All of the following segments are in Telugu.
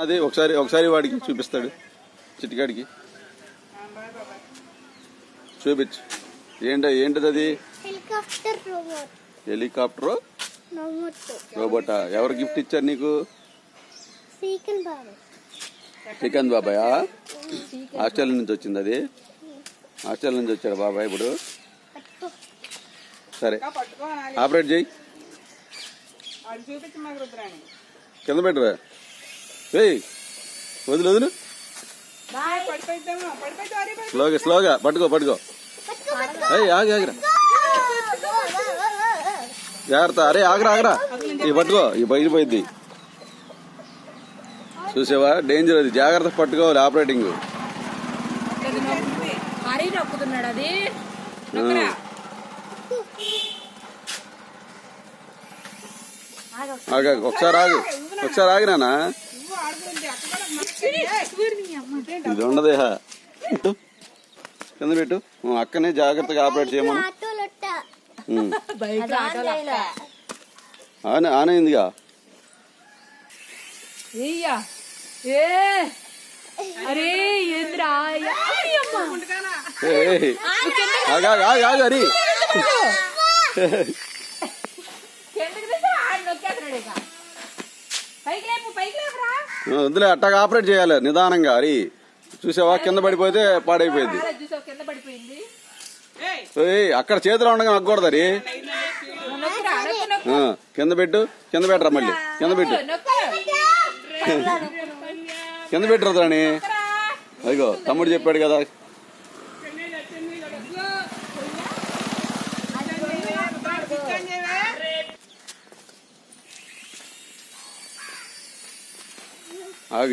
అది ఒకసారి వాడికి చూపిస్తాడు, చిట్టికాడికి చూపించు. ఏంటిది అది? Helicopter robota? ఎవరు గిఫ్ట్ ఇచ్చారు నీకు? శ్రీకాంత్ బాబాయా? ఆస్ట్రేలియా నుంచి వచ్చింది అది. ఆస్ట్రేలియా నుంచి వచ్చాడు బాబాయ్ ఇప్పుడు. సరే ఆపరేట్ చేయి, కింద పెట్టరా. వదులు స్లోగా పట్టుకో. ఆగిరా, జాగ్రత్త. అరే ఆగరా, ఇది పట్టుకో, ఈ బయలుపోయింది. చూసావా, డేంజర్ అది, జాగ్రత్త పట్టుకోవాలి. ఆపరేటింగ్ ఒకసారి ఆగినానా, ఇది ఉండదే. కింద పెట్టు, అక్కనే జాగ్రత్తగా ఆపరేట్ చేయమను. ఆనైందిగా. హరి వద్దులే, అట్టాగా ఆపరేట్ చేయాలి నిదానంగా. హరి చూసావా, కింద పడిపోతే పాడైపోయింది. అక్కడ చేతిలో ఉండగా నక్కకూడదు. హరి కింద పెట్టరా, మళ్ళీ కింద పెట్టరాని. అదిగో తమ్ముడు చెప్పాడు కదా.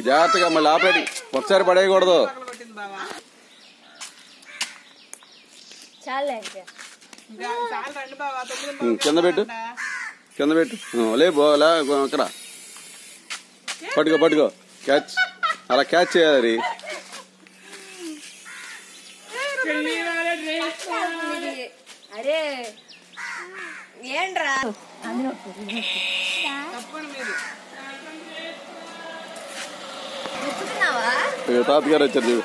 జాగ్రత్తగా మళ్ళీ ఆపరేటింగ్ ఒకసారి పడేయకూడదు. కింద పెట్టు అక్కడ పట్టుకో క్యాచ్, అలా క్యాచ్ చేయాలి. అరే ఏంట్రా తాతగారు వచ్చారు చూడు.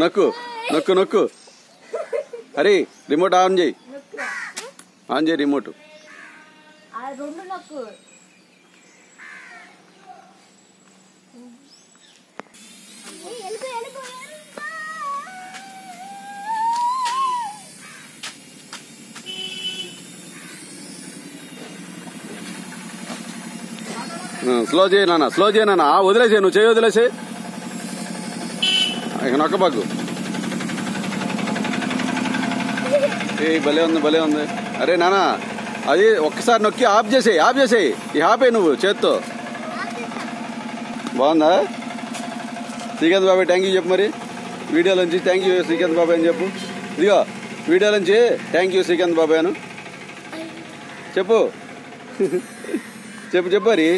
నొక్కు. అరే రిమోట్ ఆన్ చేయి రిమోట్. స్లో చేయి నాన్న. వదిలేసే, నువ్వు చేయి వదిలేసే, ఇక నొక్కబాకు. భలే ఉంది. అరే నాన్న, అది ఒక్కసారి నొక్కి ఆఫ్ చేసేయి. ఈ ఆపే నువ్వు చేత్తో. బాగుందా? శ్రీకాంత్ బాబాయ్ థ్యాంక్ యూ చెప్పు. మరి వీడియోలోంచి థ్యాంక్ యూ శ్రీకాంత్ బాబాయ్ అని చెప్పు. ఇదిగో వీడియోలోంచి థ్యాంక్ యూ శ్రీకాంత్ బాబాయ్ అను చెప్పు. చెప్పు హరి.